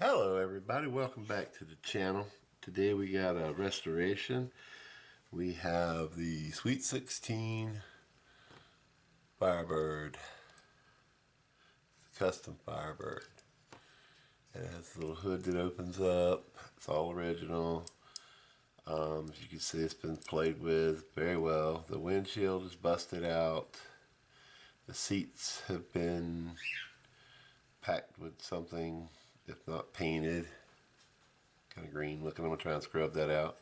Hello everybody, welcome back to the channel. Today we got a restoration. We have the Sweet 16 Firebird, custom Firebird. It has a little hood that opens up. It's all original. As you can see, it's been played with very well. The windshield is busted out. The seats have been packed with something, if not painted. Kind of green looking. I'm going to try and scrub that out.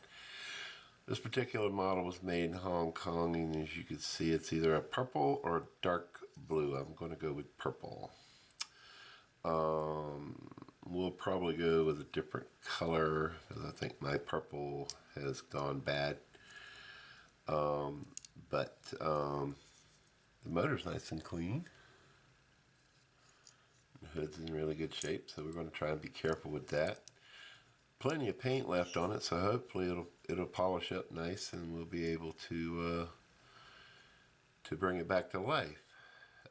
This particular model was made in Hong Kong, and as you can see, it's either a purple or a dark blue. I'm going to go with purple. We'll probably go with a different color because I think my purple has gone bad. But the motor's nice and clean. The hood's in really good shape, so we're going to try and be careful with that. Plenty of paint left on it, so hopefully it'll polish up nice, and we'll be able to bring it back to life.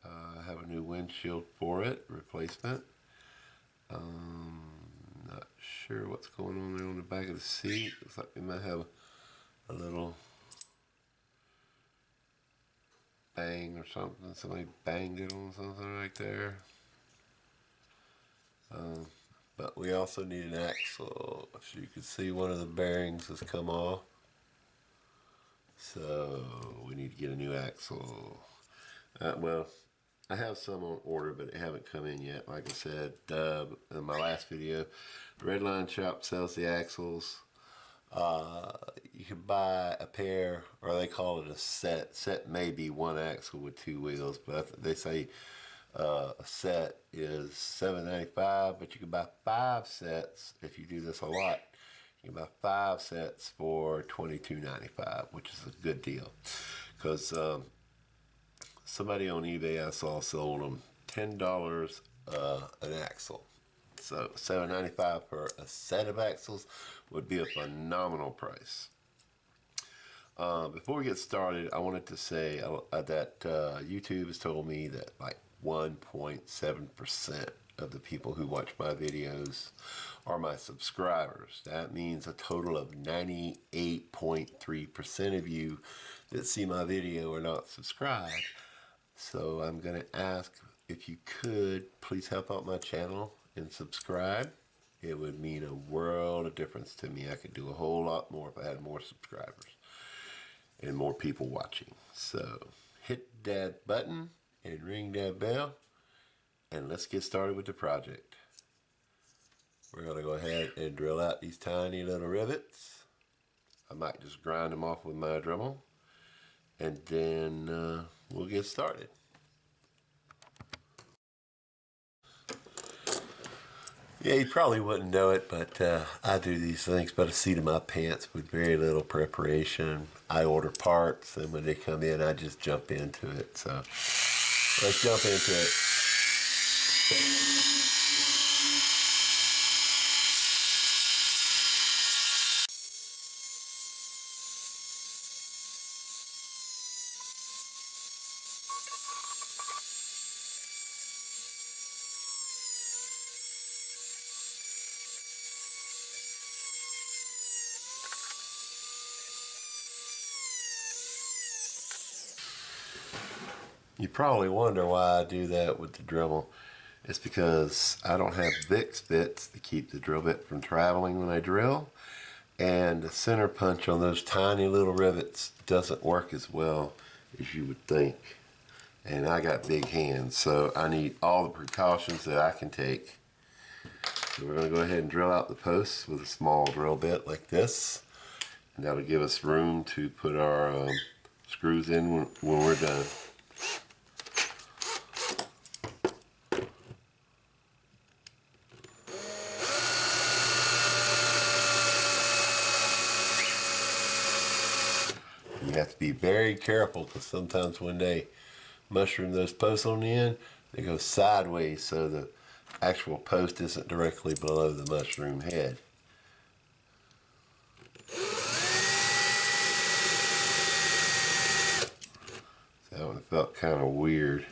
I have a new windshield for it, replacement. Not sure what's going on there on the back of the seat. Looks like we might have a little bang or something. Somebody banged it on something right there. But we also need an axle. As you can see, one of the bearings has come off. So we need to get a new axle. Well, I have some on order, but they haven't come in yet. Like I said in my last video, Redline Shop sells the axles. You can buy a pair, or they call it a set. Set may be one axle with two wheels, but they say a set is $7.95, but you can buy 5 sets if you do this a lot. You can buy 5 sets for $22.95, which is a good deal. Because somebody on eBay I saw sold them $10 an axle. So $7.95 for a set of axles would be a phenomenal price. Before we get started, I wanted to say that YouTube has told me that like 1.7% of the people who watch my videos are my subscribers. That means a total of 98.3% of you that see my video are not subscribed. So I'm going to ask if you could please help out my channel and subscribe. It would mean a world of difference to me. I could do a whole lot more if I had more subscribers and more people watching. So hit that button and ring that bell, and let's get started with the project. We're going to go ahead and drill out these tiny little rivets. I might just grind them off with my Dremel, and then we'll get started. Yeah, you probably wouldn't know it, but I do these things by the seat of my pants with very little preparation. I order parts, and when they come in, I just jump into it. So let's jump into it. You probably wonder why I do that with the Dremel. It's because I don't have Vicks bits to keep the drill bit from traveling when I drill, and the center punch on those tiny little rivets doesn't work as well as you would think. And I got big hands, so I need all the precautions that I can take. So we're going to go ahead and drill out the posts with a small drill bit like this, and that'll give us room to put our screws in when we're done. You have to be very careful because sometimes when they mushroom those posts on the end, they go sideways so the actual post isn't directly below the mushroom head. That one felt kind of weird.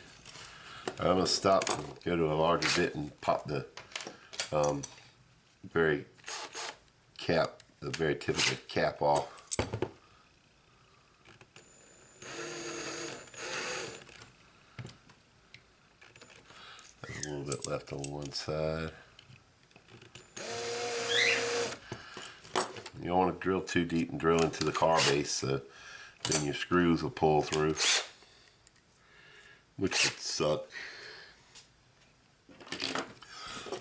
I'm going to stop and go to a larger bit and pop the very the very tip of the cap off. There's a little bit left on one side. You don't want to drill too deep and drill into the car base, so then your screws will pull through, which would suck.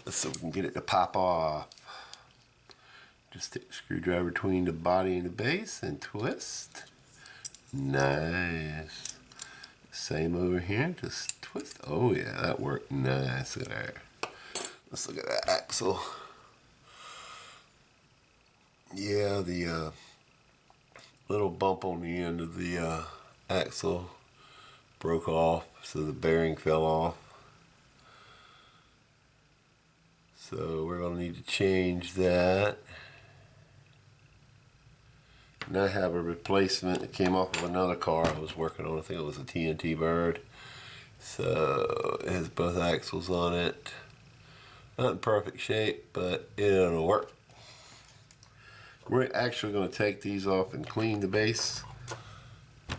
So we can get it to pop off. Just stick the screwdriver between the body and the base and twist. Nice. Same over here, just twist. Oh yeah, that worked nice there. Let's look at that axle. Yeah, the little bump on the end of the axle broke off, so the bearing fell off. So we're going to need to change that. And I have a replacement that came off of another car I was working on. I think it was a TNT Bird. So it has both axles on it. Not in perfect shape, but it'll work. We're actually going to take these off and clean the base,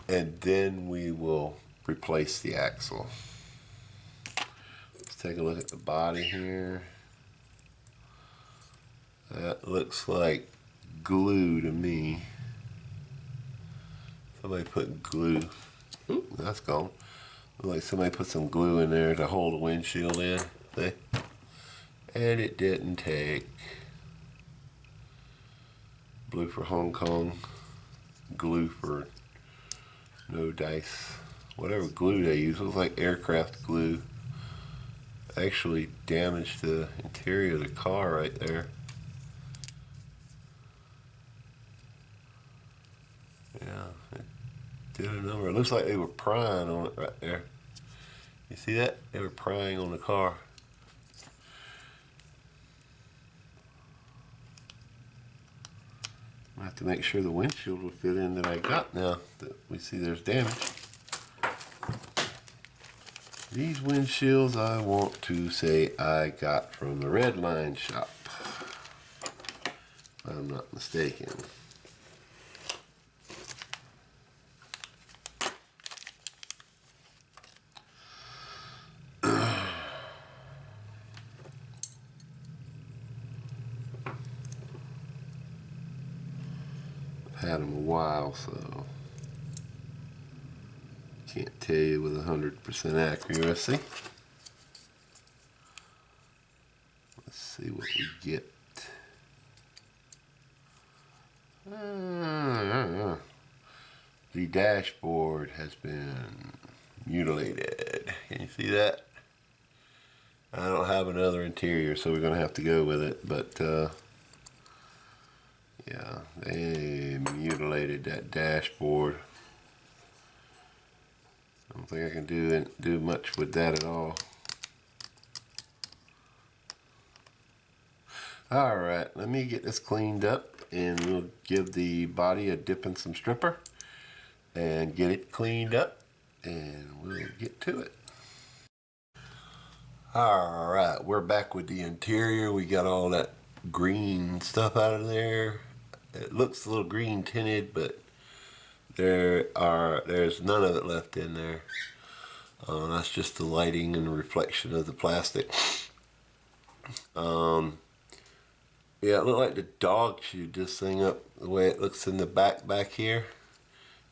and then we will replace the axle. Let's take a look at the body here. That looks like glue to me. Somebody put glue. Ooh, that's gone. Looks like somebody put some glue in there to hold the windshield in. See? And it didn't take. Blue for Hong Kong. Glue for no dice. Whatever glue they use. It looks like aircraft glue. Actually damaged the interior of the car right there. Yeah, it did a number. It looks like they were prying on it right there. You see that? They were prying on the car. I have to make sure the windshield will fit in that I got now that we see there's damage. These windshields I want to say I got from the Redline shop, if I'm not mistaken. Had them a while, so can't tell you with 100% accuracy. Let's see what we get. The dashboard has been mutilated. Can you see that? I don't have another interior, so we're going to have to go with it, but yeah, they mutilated that dashboard. I don't think I can do much with that at all. Alright, let me get this cleaned up and we'll give the body a dip in some stripper and get it cleaned up and we'll get to it. Alright, we're back with the interior. We got all that green stuff out of there. It looks a little green tinted, but there's none of it left in there. That's just the lighting and the reflection of the plastic. Yeah, it looked like the dog chewed this thing up the way it looks in the back here.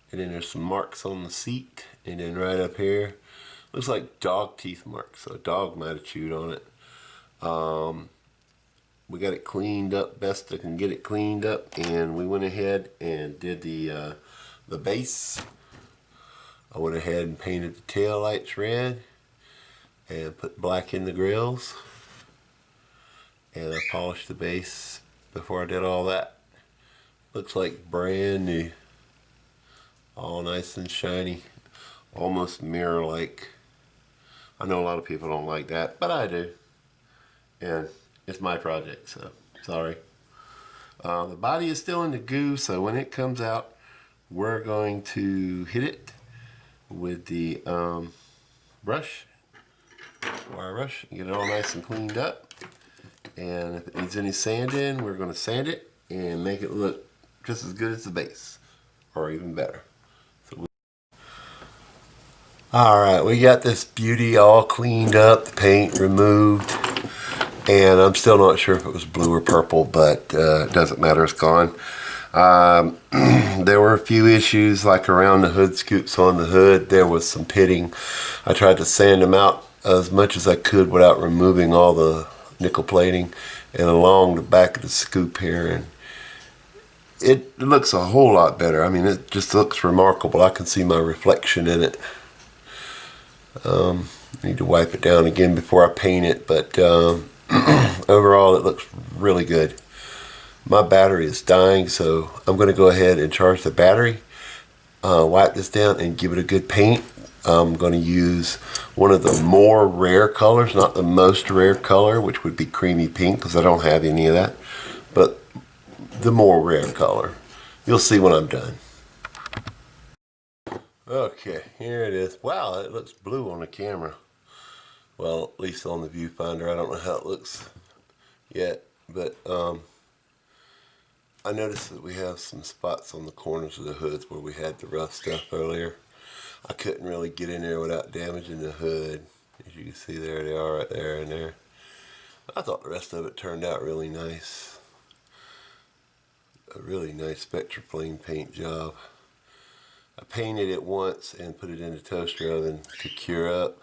And then there's some marks on the seat, and then right up here looks like dog teeth marks, so a dog might have chewed on it. We got it cleaned up best I can get it cleaned up, and we went ahead and did the base. I went ahead and painted the tail lights red and put black in the grills, and I polished the base before I did all that. Looks like brand new, all nice and shiny, almost mirror like. I know a lot of people don't like that, but I do, and it's my project, so sorry. The body is still in the goo, so when it comes out, we're going to hit it with the wire brush, and get it all nice and cleaned up. And if it needs any sanding, we're going to sand it and make it look just as good as the base, or even better. Alright, we got this beauty all cleaned up, the paint removed, and I'm still not sure if it was blue or purple, but it doesn't matter, it's gone. There were a few issues like around the hood scoops on the hood. There was some pitting. I tried to sand them out as much as I could without removing all the nickel plating, and along the back of the scoop here, and it looks a whole lot better. I mean, it just looks remarkable. I can see my reflection in it. Need to wipe it down again before I paint it, but overall it looks really good. My battery is dying, so I'm going to go ahead and charge the battery, wipe this down, and give it a good paint. I'm going to use one of the more rare colors, not the most rare color, which would be creamy pink, because I don't have any of that, but the more rare color. You'll see when I'm done. Okay, here it is. Wow, it looks blue on the camera. Well, at least on the viewfinder. I don't know how it looks yet, but I noticed that we have some spots on the corners of the hoods where we had the rough stuff earlier. I couldn't really get in there without damaging the hood. As you can see, there they are right there and there. I thought the rest of it turned out really nice. A really nice Spectraflame paint job. I painted it once and put it in the toaster oven to cure up,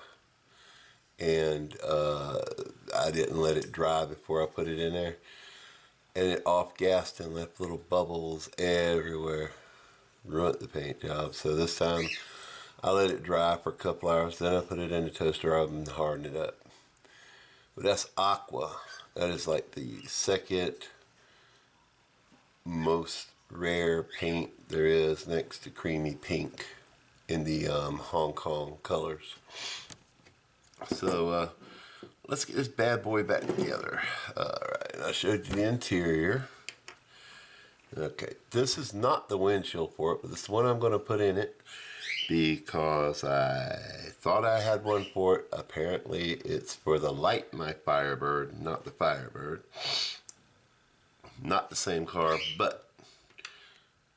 and I didn't let it dry before I put it in there, and it off-gassed and left little bubbles everywhere. Ruined the paint job. So this time I let it dry for a couple hours, then I put it in the toaster oven and hardened it up. But that's aqua. That is like the second most rare paint there is, next to creamy pink in the Hong Kong colors. So let's get this bad boy back together. Alright, I showed you the interior. Okay, this is not the windshield for it, but this is one I'm going to put in it because I thought I had one for it. Apparently it's for the Light My Firebird, not the Firebird. Not the same car, but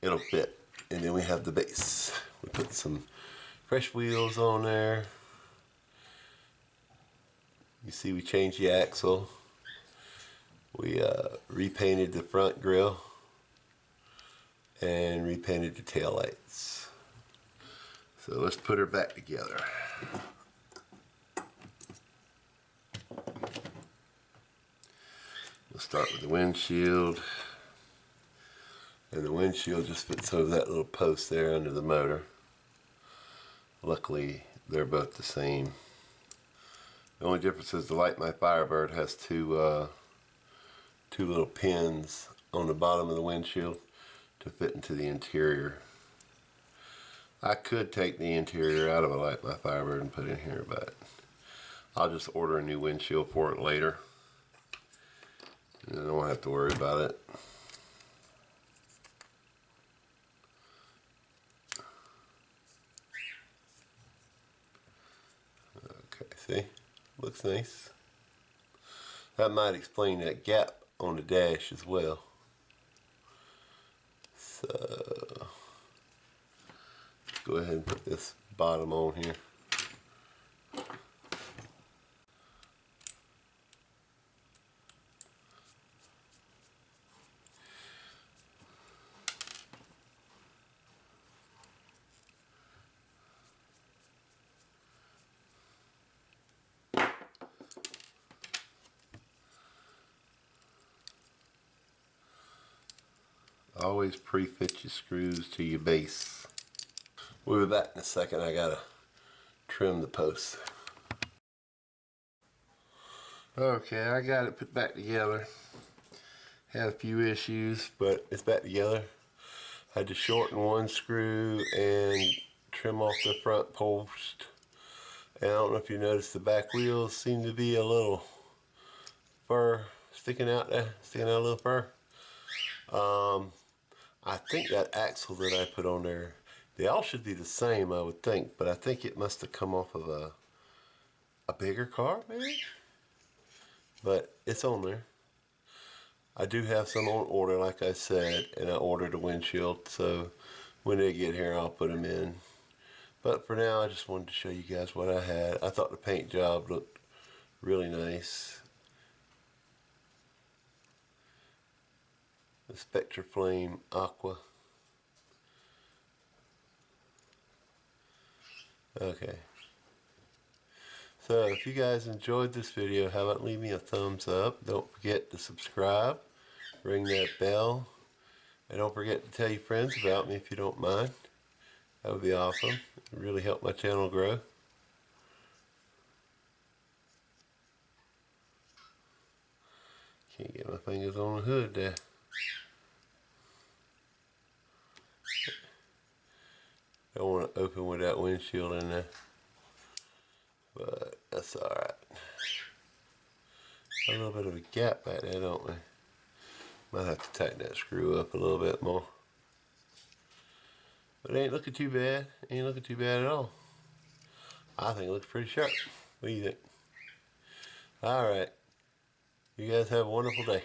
it'll fit. And then we have the base. We put some fresh wheels on there. You see we changed the axle. We repainted the front grille and repainted the tail lights. So let's put her back together. We'll start with the windshield. And the windshield just fits over that little post there under the motor. Luckily, they're both the same. The only difference is the Light My Firebird has two little pins on the bottom of the windshield to fit into the interior. I could take the interior out of a Light My Firebird and put it in here, but I'll just order a new windshield for it later. And I don't have to worry about it. Okay, see? Looks nice. That might explain that gap on the dash as well. So, let's go ahead and put this bottom on here. Always pre-fit your screws to your base. We'll be back in a second. I gotta trim the posts. Okay, I got it put back together. Had a few issues, but it's back together. Had to shorten one screw and trim off the front post. And I don't know if you noticed, the back wheels seem to be a little fur sticking out there, sticking out a little fur. I think that axle that I put on there, they all should be the same, I would think, but I think it must have come off of a bigger car, maybe? But it's on there. I do have some on order, like I said, and I ordered a windshield, so when they get here, I'll put them in. But for now, I just wanted to show you guys what I had. I thought the paint job looked really nice. The Spectra Flame Aqua. Okay. So if you guys enjoyed this video, how about leave me a thumbs up. Don't forget to subscribe, ring that bell, and don't forget to tell your friends about me if you don't mind. That would be awesome. It would really help my channel grow. Can't get my fingers on the hood there. Don't want to open with that windshield in there. But that's alright. A little bit of a gap back there, don't we? Might have to tighten that screw up a little bit more. But it ain't looking too bad. Ain't looking too bad at all. I think it looks pretty sharp. What do you think? Alright. You guys have a wonderful day.